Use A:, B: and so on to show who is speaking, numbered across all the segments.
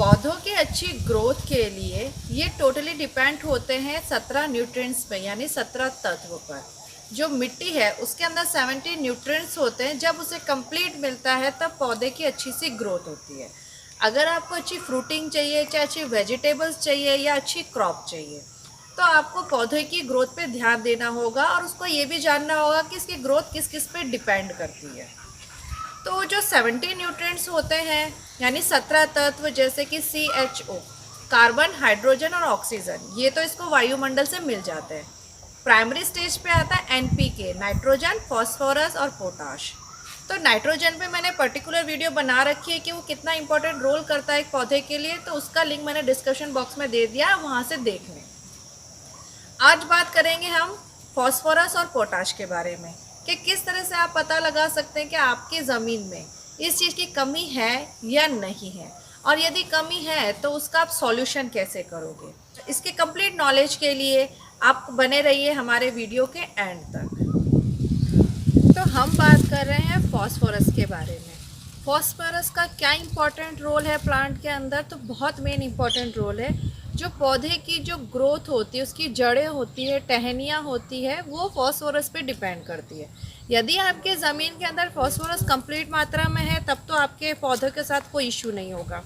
A: पौधों की अच्छी ग्रोथ के लिए ये टोटली डिपेंड होते हैं 17 न्यूट्रिएंट्स पे, यानी 17 तत्व पर। जो मिट्टी है उसके अंदर 70 न्यूट्रिएंट्स होते हैं। जब उसे कंप्लीट मिलता है तब पौधे की अच्छी सी ग्रोथ होती है। अगर आपको अच्छी फ्रूटिंग चाहिए, चाहे अच्छी वेजिटेबल्स चाहिए या अच्छी क्रॉप चाहिए, तो आपको पौधे की ग्रोथ पे ध्यान देना होगा और उसको ये भी जानना होगा कि इसकी ग्रोथ किस किस पे डिपेंड करती है। तो जो 70 न्यूट्रिएंट्स होते हैं, यानी 17 तत्व, जैसे कि CHO, कार्बन, हाइड्रोजन और ऑक्सीजन, ये तो इसको वायुमंडल से मिल जाते हैं। प्राइमरी स्टेज पे आता है NPK, नाइट्रोजन, फॉस्फोरस और पोटाश। तो नाइट्रोजन पे मैंने पर्टिकुलर वीडियो बना रखी है कि वो कितना इंपॉर्टेंट रोल करता है एक पौधे के लिए, तो उसका लिंक मैंने डिस्क्रिप्शन बॉक्स में दे दिया, वहाँ से देख लें। आज बात करेंगे हम फॉस्फोरस और पोटाश के बारे में कि किस तरह से आप पता लगा सकते हैं कि आपकी ज़मीन में इस चीज़ की कमी है या नहीं है, और यदि कमी है तो उसका आप सॉल्यूशन कैसे करोगे। इसके कंप्लीट नॉलेज के लिए आप बने रहिए हमारे वीडियो के एंड तक। तो हम बात कर रहे हैं फॉस्फोरस के बारे में। फॉस्फोरस का क्या इम्पोर्टेंट रोल है प्लांट के अंदर, तो बहुत मेन इम्पोर्टेंट रोल है। जो पौधे की जो ग्रोथ होती है, उसकी जड़ें होती है, टहनियाँ होती है, वो फॉस्फोरस पे डिपेंड करती है। यदि आपके ज़मीन के अंदर फॉस्फोरस कंप्लीट मात्रा में है तब तो आपके पौधों के साथ कोई इशू नहीं होगा।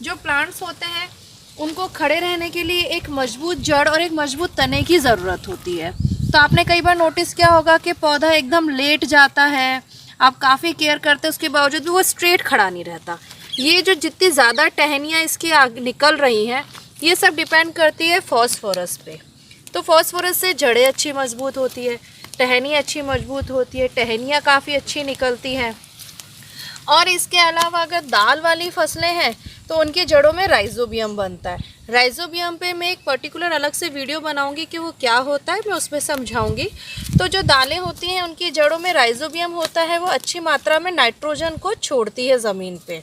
A: जो प्लांट्स होते हैं उनको खड़े रहने के लिए एक मजबूत जड़ और एक मजबूत तने की ज़रूरत होती है। तो आपने कई बार नोटिस किया होगा कि पौधा एकदम लेट जाता है, आप काफ़ी केयर करते हैं, उसके बावजूद भी वो स्ट्रेट खड़ा नहीं रहता। ये जो जितनी ज़्यादा टहनियाँ इसके आगे निकल रही हैं, ये सब डिपेंड करती है फॉस्फोरस पे। तो फॉस्फोरस से जड़ें अच्छी मजबूत होती है, टहनियाँ अच्छी मजबूत होती है, टहनियाँ काफ़ी अच्छी निकलती हैं। और इसके अलावा अगर दाल वाली फसलें हैं तो उनकी जड़ों में राइजोबियम बनता है। राइजोबियम पे मैं एक पर्टिकुलर अलग से वीडियो बनाऊंगी कि वो क्या होता है, मैं उसमें समझाऊंगी। तो जो दालें होती हैं उनकी जड़ों में राइजोबियम होता है, वो अच्छी मात्रा में नाइट्रोजन को छोड़ती है ज़मीन पे।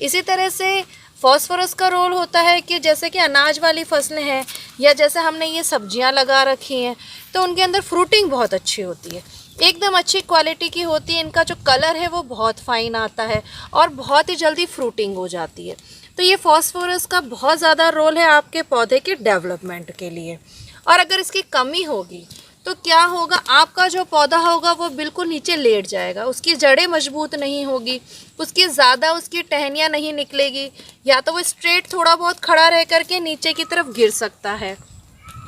A: इसी तरह से फॉस्फोरस का रोल होता है कि जैसे कि अनाज वाली फसलें हैं या जैसे हमने ये सब्जियां लगा रखी हैं, तो उनके अंदर फ्रूटिंग बहुत अच्छी होती है, एकदम अच्छी क्वालिटी की होती है। इनका जो कलर है वो बहुत फाइन आता है और बहुत ही जल्दी फ्रूटिंग हो जाती है। तो ये फॉस्फोरस का बहुत ज़्यादा रोल है आपके पौधे के डेवलपमेंट के लिए। और अगर इसकी कमी होगी तो क्या होगा, आपका जो पौधा होगा वो बिल्कुल नीचे लेट जाएगा, उसकी जड़ें मजबूत नहीं होगी, उसकी टहनियाँ नहीं निकलेगी, या तो वो स्ट्रेट थोड़ा बहुत खड़ा रह करके नीचे की तरफ गिर सकता है।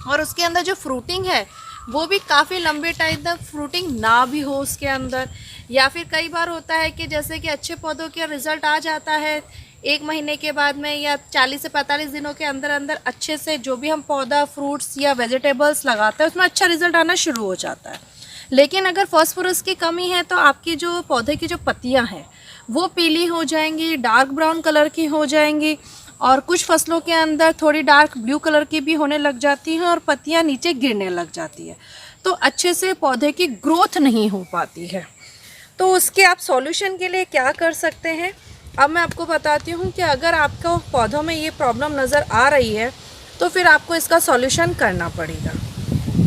A: और उसके अंदर जो फ्रूटिंग है वो भी काफ़ी लंबे टाइम तक फ्रूटिंग ना भी हो उसके अंदर। या फिर कई बार होता है कि जैसे कि अच्छे पौधों का रिज़ल्ट आ जाता है 1 महीने के बाद में, या 40 से 45 दिनों के अंदर अंदर अच्छे से जो भी हम पौधा, फ्रूट्स या वेजिटेबल्स लगाते हैं उसमें अच्छा रिज़ल्ट आना शुरू हो जाता है। लेकिन अगर फॉस्फोरस की कमी है तो आपकी जो पौधे की जो पत्तियाँ हैं वो पीली हो जाएंगी, डार्क ब्राउन कलर की हो जाएंगी, और कुछ फसलों के अंदर थोड़ी डार्क ब्लू कलर की भी होने लग जाती हैं और पत्तियां नीचे गिरने लग जाती है। तो अच्छे से पौधे की ग्रोथ नहीं हो पाती है। तो उसके आप सॉल्यूशन के लिए क्या कर सकते हैं, अब मैं आपको बताती हूँ कि अगर आपको पौधों में ये प्रॉब्लम नज़र आ रही है तो फिर आपको इसका सॉल्यूशन करना पड़ेगा।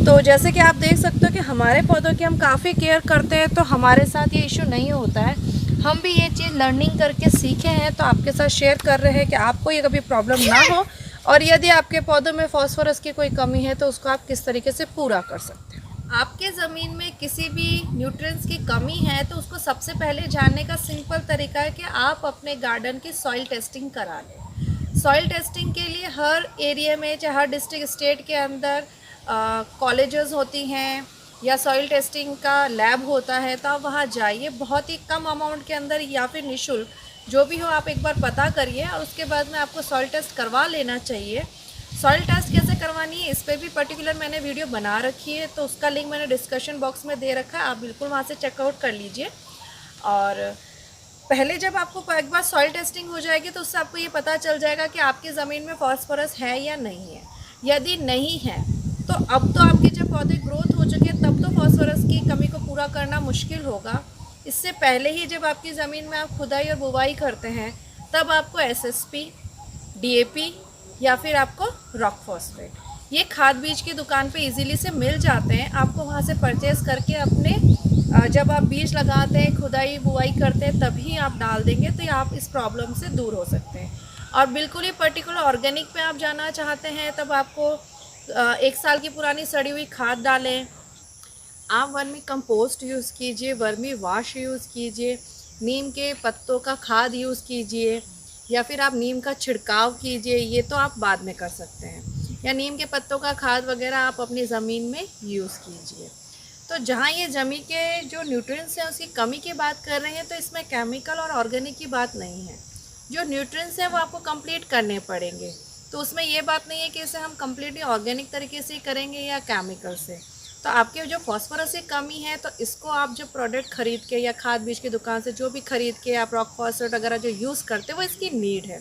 A: तो जैसे कि आप देख सकते हो कि हमारे पौधों की हम काफ़ी केयर करते हैं तो हमारे साथ ये इशू नहीं होता है। हम भी ये चीज़ लर्निंग करके सीखे हैं, तो आपके साथ शेयर कर रहे हैं कि आपको ये कभी प्रॉब्लम ना हो, और यदि आपके पौधों में फॉस्फोरस की कोई कमी है तो उसको आप किस तरीके से पूरा कर सकते हैं। आपके ज़मीन में किसी भी न्यूट्रिएंट्स की कमी है तो उसको सबसे पहले जानने का सिंपल तरीका है कि आप अपने गार्डन की सॉइल टेस्टिंग करा लें। सॉइल टेस्टिंग के लिए हर एरिया में, चाहे हर डिस्ट्रिक्ट, स्टेट के अंदर कॉलेजेस होती हैं या सॉइल टेस्टिंग का लैब होता है, तो आप वहाँ जाइए। बहुत ही कम अमाउंट के अंदर या फिर निःशुल्क, जो भी हो, आप एक बार पता करिए और उसके बाद में आपको सॉइल टेस्ट करवा लेना चाहिए। सॉइल टेस्ट कैसे करवानी है इस पर भी पर्टिकुलर मैंने वीडियो बना रखी है, तो उसका लिंक मैंने डिस्क्रिप्शन बॉक्स में दे रखा है, आप बिल्कुल वहाँ से चेकआउट कर लीजिए। और पहले जब आपको एक बार सॉइल टेस्टिंग हो जाएगी तो उससे आपको ये पता चल जाएगा कि आपकी ज़मीन में फॉस्फोरस है या नहीं है। यदि नहीं है तो अब तो आपके जब पौधे ग्रोथ हो चुके हैं तब तो फॉस्फोरस की कमी को पूरा करना मुश्किल होगा। इससे पहले ही जब आपकी ज़मीन में आप खुदाई और बुवाई करते हैं तब आपको SSP, DAP या फिर आपको रॉक फॉस्फेट, ये खाद बीज की दुकान पे इजीली से मिल जाते हैं। आपको वहाँ से परचेज़ करके अपने जब आप बीज लगाते हैं, खुदाई बुवाई करते हैं, तभी आप डाल देंगे तो आप इस प्रॉब्लम से दूर हो सकते हैं। और बिल्कुल ही पर्टिकुलर ऑर्गेनिक पे आप जाना चाहते हैं तब आपको 1 साल की पुरानी सड़ी हुई खाद डालें, आप वर्मी कंपोस्ट यूज़ कीजिए, वर्मी वाश यूज़ कीजिए, नीम के पत्तों का खाद यूज़ कीजिए, या फिर आप नीम का छिड़काव कीजिए, ये तो आप बाद में कर सकते हैं। या नीम के पत्तों का खाद वगैरह आप अपनी ज़मीन में यूज़ कीजिए। तो जहाँ ये ज़मीन के जो न्यूट्रिएंट्स हैं उसकी कमी की बात कर रहे हैं, तो इसमें केमिकल और ऑर्गेनिक की बात नहीं है। जो न्यूट्रिएंट्स हैं वो आपको कंप्लीट करने पड़ेंगे। तो उसमें ये बात नहीं है कि इसे हम कम्प्लीटली ऑर्गेनिक तरीके से करेंगे या केमिकल से। तो आपके जो फॉस्फोरस की कमी है, तो इसको आप जो प्रोडक्ट खरीद के या खाद बीज की दुकान से जो भी खरीद के आप रॉक फॉस्फेट वगैरह जो यूज़ करते हो वो इसकी नीड है।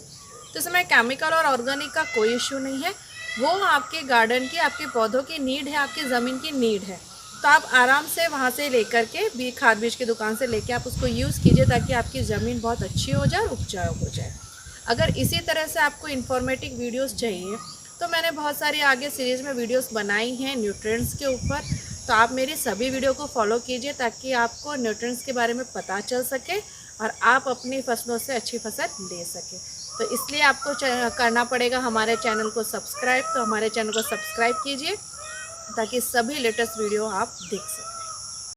A: तो इसमें केमिकल और ऑर्गेनिक का कोई इशू नहीं है, वो आपके गार्डन की, आपके पौधों की नीड है, आपकी ज़मीन की नीड है। तो आप आराम से वहाँ से लेकर के खाद बीज की दुकान से लेके आप उसको यूज़ कीजिए, ताकि आपकी ज़मीन बहुत अच्छी हो जाए और उपजाऊ हो जाए। अगर इसी तरह से आपको इन्फॉर्मेटिव वीडियोस चाहिए तो मैंने बहुत सारी आगे सीरीज़ में वीडियोस बनाई हैं न्यूट्रिएंट्स के ऊपर, तो आप मेरी सभी वीडियो को फॉलो कीजिए ताकि आपको न्यूट्रिएंट्स के बारे में पता चल सके और आप अपनी फसलों से अच्छी फसल ले सकें। तो इसलिए आपको करना पड़ेगा हमारे चैनल को सब्सक्राइब। तो हमारे चैनल को सब्सक्राइब कीजिए ताकि सभी लेटेस्ट वीडियो आप देख सकें।